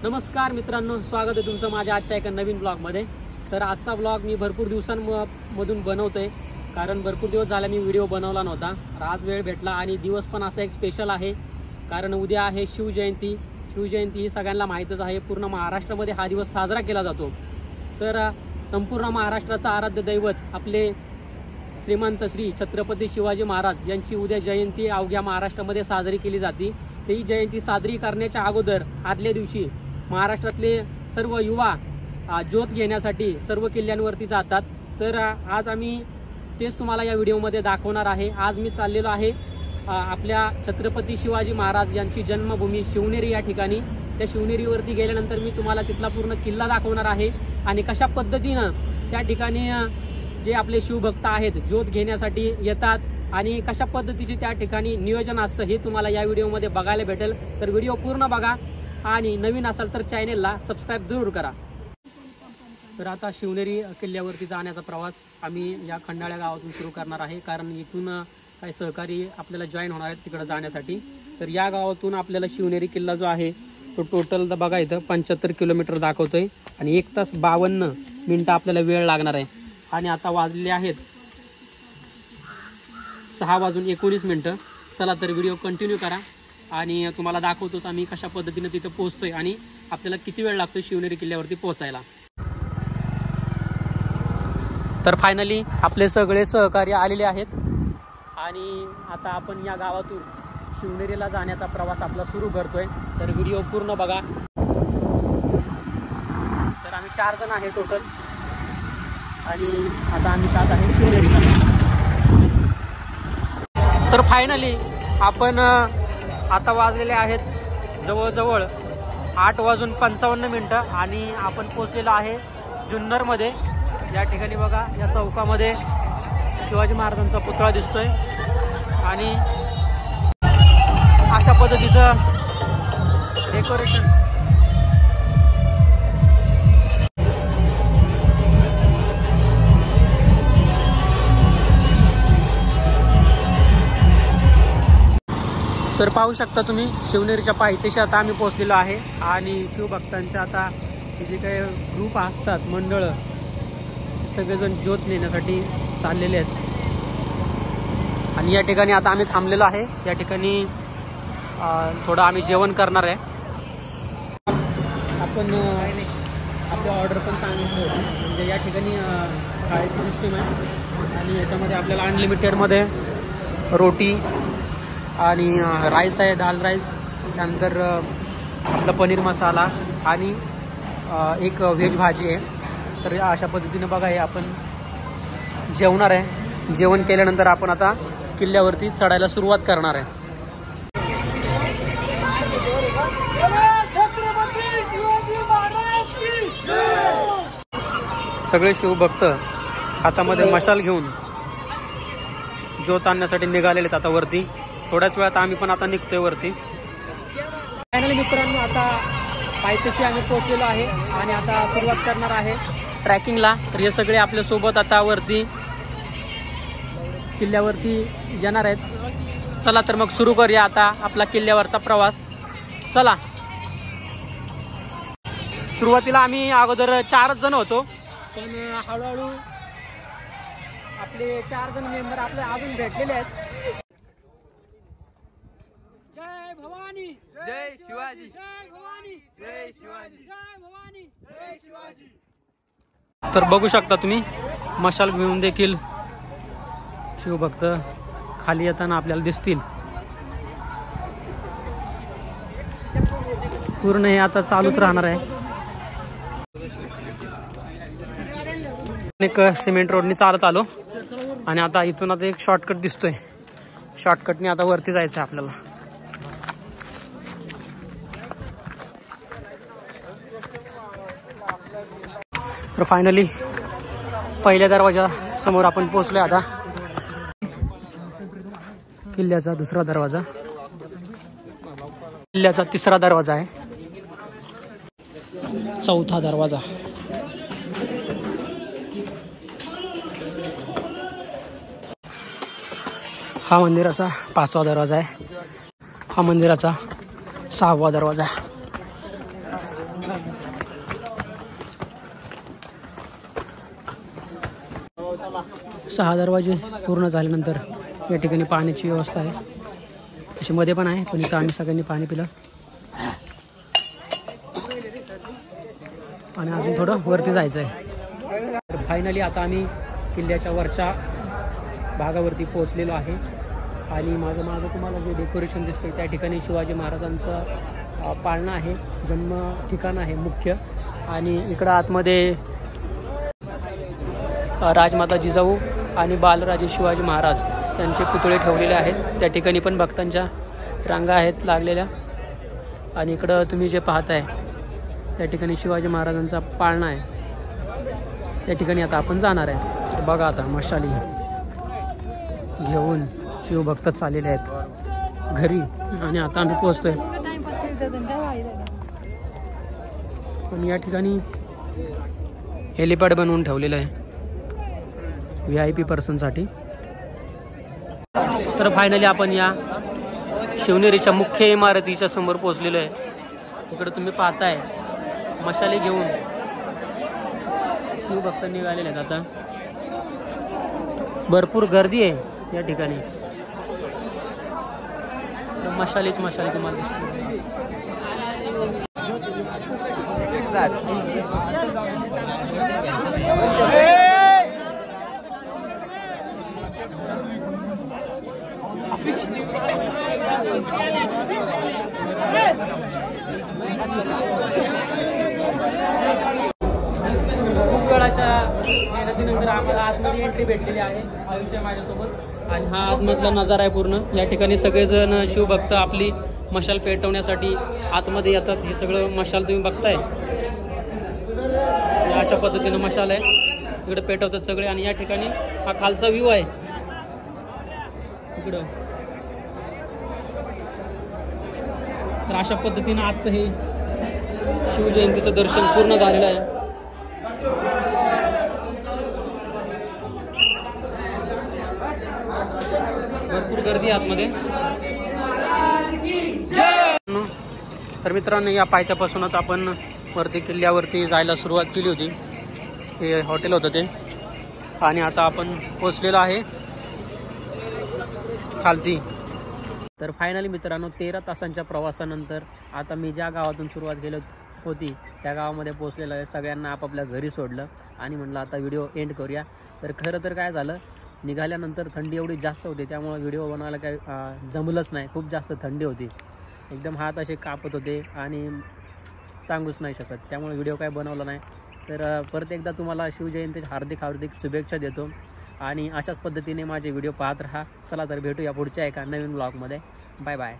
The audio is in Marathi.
नमस्कार मित्रांनो, स्वागत आहे तुमचं माझ्या आजच्या एका नवीन ब्लॉगमध्ये। तर आजचा ब्लॉग मी भरपूर दिवसांमधून बनवतोय, कारण भरपूर दिवस झाले मी व्हिडिओ बनवला नव्हता। आज वेळ भेटला आणि दिवस पण असा एक स्पेशल आहे, कारण उद्या आहे शिवजयंती। शिवजयंती ही सगळ्यांना माहीतच आहे, पूर्ण महाराष्ट्रामध्ये हा दिवस साजरा केला जातो। तर संपूर्ण महाराष्ट्राचा आराध्य दैवत आपले श्रीमंत श्री छत्रपती शिवाजी महाराज यांची उद्या जयंती अवघ्या महाराष्ट्रामध्ये साजरी केली जाते। ही जयंती साजरी करण्याच्या अगोदर आदल्या दिवशी महाराष्ट्रातले सर्व युवा ज्योत घेण्यासाठी सर्व किल्ल्यांवरती जातात। तर आज आम्ही तेच तुम्हाला या व्हिडिओमध्ये दाखवणार आहे। आज मी चाललेलो आहे आपल्या छत्रपती शिवाजी महाराज यांची जन्मभूमी शिवनेरी या ठिकाणी। त्या शिवनेरीवरती गेल्यानंतर मी तुम्हाला तिथला पूर्ण किल्ला दाखवणार आहे आणि कशा पद्धतीनं त्या ठिकाणी जे आपले शिवभक्त आहेत ज्योत घेण्यासाठी येतात आणि कशा पद्धतीचे त्या ठिकाणी नियोजन असतं हे तुम्हाला या व्हिडिओमध्ये बघायला भेटेल। तर व्हिडिओ पूर्ण बघा आणि नवीन असाल तर चॅनेलला सबस्क्राईब जरूर करा। तर आता शिवनेरी किल्ल्यावरती जाण्याचा प्रवास आम्ही या खंडाळ्या गावातून सुरू करणार आहे, कारण इथून काही सहकारी आपल्याला जॉईन होणार आहेत तिकडे जाण्यासाठी। तर या गावातून आपल्याला शिवनेरी किल्ला जो आहे तो टोटल बघा इथं 75 किलोमीटर दाखवतोय आणि 1 तास 52 मिनिटं आपल्याला वेळ लागणार आहे। आणि आता वाजले आहेत 6:19 चला तर व्हिडिओ कंटिन्यू करा आणि तुम्हाला दाखवतोच आम्ही कशा पद्धतीने तिथे पोहोचतोय आणि आपल्याला किती वेळ लागतो शिवनेरी किल्ल्यावरती पोहोचायला। तर फायनली आपले सगळे सहकारी आलेले आहेत आणि आता आपण या गावातून शिवनेरीला जाण्याचा प्रवास आपला सुरू करतोय। तर व्हिडिओ पूर्ण बघा। तर आम्ही 4 जण आहे टोटल आणि आता आम्ही जात आहे शिवनेरीला। तर फायनली आपण आता वाजलेले आहेत जवळजवळ 8:55 आणि आपण पोहोचलेलो आहे जुन्नरमध्ये। या ठिकाणी बघा या चौकामध्ये शिवाजी महाराजांचा पुतळा दिसतोय आणि अशा पद्धतीचं डेकोरेशन। तर पाहू शकता तुम्ही शिवनेरीच्या पायथ्याशी आता आम्ही पोहोचलेलो आहे आणि शिवभक्तांच्या आता जे काही ग्रुप असतात मंडळ सगळेजण ज्योत नेण्यासाठी चाललेले आहेत आणि या ठिकाणी आता आम्ही थांबलेलो आहे। या ठिकाणी थोडं आम्ही जेवण करणार आहे। आपण आपली ऑर्डर पण सांगितली होती, म्हणजे या ठिकाणी थाळीची सिस्टीम आहे आणि याच्यामध्ये आपल्याला अनलिमिटेडमध्ये रोटी आणि राईस आहे, दाल राईस, त्यानंतर आपला पनीर मसाला आणि एक व्हेज भाजी आहे। तर अशा पद्धतीने बघा हे आपण जेवणार आहे। जेवण केल्यानंतर आपण आता किल्ल्यावरती चढायला सुरुवात करणार आहे। सगळे शिवभक्त हातामध्ये मशाल घेऊन ज्योत आणण्यासाठी निघालेले आता वरती। थोड्याच वेळात आम्ही पण आता निघतोय वरती। फायनली मित्रांनो आता पायथ्याशी आम्ही पोहोचलेलो आहे आणि आता सुरुवात करणार आहे ट्रॅकिंगला। तर हे सगळे आपल्या सोबत आता वरती किल्ल्यावरती येणार आहेत। चला तर मग सुरू करूया आता आपला किल्ल्यावरचा प्रवास। चला। सुरुवातीला आम्ही अगोदर 4 जण होतो, पण हळूहळू आपले 4 जण मेंबर आपले अजून भेटलेले आहेत। जय भवानी, जय शिवाजी, जय भवानी, जय शिवाजी, जय भवानी, जय शिवाजी। तर बघू शकता तुम्ही मशाल घेऊन देखील शिवभक्त खाली येताना आपल्याला दिसतील। पूर्ण हे आता चालूच राहणार आहे। एक सिमेंट रोडनी चालत आलो आणि आता इथून आता एक शॉर्टकट दिसतोय, शॉर्टकटने आता वरती जायचं आहे आपल्याला। तर फायनली पहिल्या दरवाजा समोर आपण पोहोचलोय। आता किल्ल्याचा 2रा दरवाजा, किल्ल्याचा 3रा दरवाजा आहे, 4था दरवाजा। हा मंदिराचा 5वा दरवाजा आहे, हा मंदिराचा 6वा दरवाजा आहे। 6 दरवाजे पूर्ण झाल्यानंतर या ठिकाणी पाण्याची व्यवस्था आहे. अशी मध्ये पण आहे, पण इथं आम्ही सगळ्यांनी पाणी पिलं. आणि अजून थोडं वरती जायचं आहे. तर फायनली आता आम्ही किल्ल्याच्या वरच्या भागावरती पोहोचलेलो आहे. आणि माझं तुम्हाला जे डेकोरेशन दिसतं त्या ठिकाणी शिवाजी महाराजांचं पाळणं आहे, जन्म ठिकाण आहे मुख्य. आणि इकडं आतमध्ये राजमाता जिजाऊ आणि बालराजे शिवाजी महाराज यांचे पुतळे ठेवलेले आहेत. त्या ठिकाणी पण भक्तांच्या रांगा आहेत लागलेल्या. आणि इकडं तुम्ही जे पाहताय त्या ठिकाणी शिवाजी महाराजांचा पाळणा आहे. त्या ठिकाणी आता आपण जाणार आहे. बघा आता मशाली घेऊन शिवभक्त चाललेले आहेत घरी. आणि आता आम्ही पोहोचतोय. आणि या ठिकाणी हेलिपॅड बनवून ठेवलेलं आहे VIP पर्सनसाठी. तर फायनली आपण या शिवनेरीच्या मुख्य इमारतीच्या समोर पोहोचलेलो आहे. इकडे तुम्ही पाहताय मशाली घेऊन शिवभक्त निघालेले आहेत. आता भरपूर गर्दी आहे या ठिकाणी. मशालीच मशाली तुम्हाला दिसते. खूप वेळाच्या मेहनतीनंतर आम्हाला आतमध्ये एंट्री भेटलेली आहे. आयुष्य माझ्यासोबत. आणि हा आतमधला नजारा आहे पूर्ण. या ठिकाणी सगळेजण शिवभक्त आपली मशाल पेटवण्यासाठी आतमध्ये येतात. हे सगळं मशाल तुम्ही बघताय, अशा पद्धतीनं मशाल आहे, इकडे पेटवतात सगळे. आणि या ठिकाणी हा खालचा व्ह्यू आहे इकडं. तर अशा पद्धतीनं आजचं हे शिवजयंतीचं दर्शन पूर्ण झालेलं आहे. भरपूर गर्दी आतमध्ये. तर मित्रांनो, या पायथ्यापासूनच आपण वरती किल्ल्यावरती जायला सुरुवात केली होती. हे हॉटेल होतं ते. आणि आता आपण पोहोचलेलो आहे खालती. तर फायनली मित्रांनो, 13 तासांच्या प्रवासानंतर आता मी ज्या गावातून सुरुवात केली होती त्या गावामध्ये पोहोचलेलं आहे. सगळ्यांना आपापल्या घरी सोडलं आणि म्हणलं आता व्हिडिओ एंड करूया. तर खरं तर काय झालं, निघाल्यानंतर थंडी एवढी जास्त होती त्यामुळे व्हिडिओ बनवायला काय जमलंच नाही. खूप जास्त थंडी होती, एकदम हात असे कापत होते आणि सांगूच नाही शकत. त्यामुळे व्हिडिओ काय बनवला नाही. तर परत एकदा तुम्हाला शिवजयंतीच्या हार्दिक शुभेच्छा देतो. आणि अशाच पद्धतीने माझे व्हिडिओ पाहत राहा. चला तर भेटूया पुढच्या एका नवीन ब्लॉगमध्ये. Bye bye.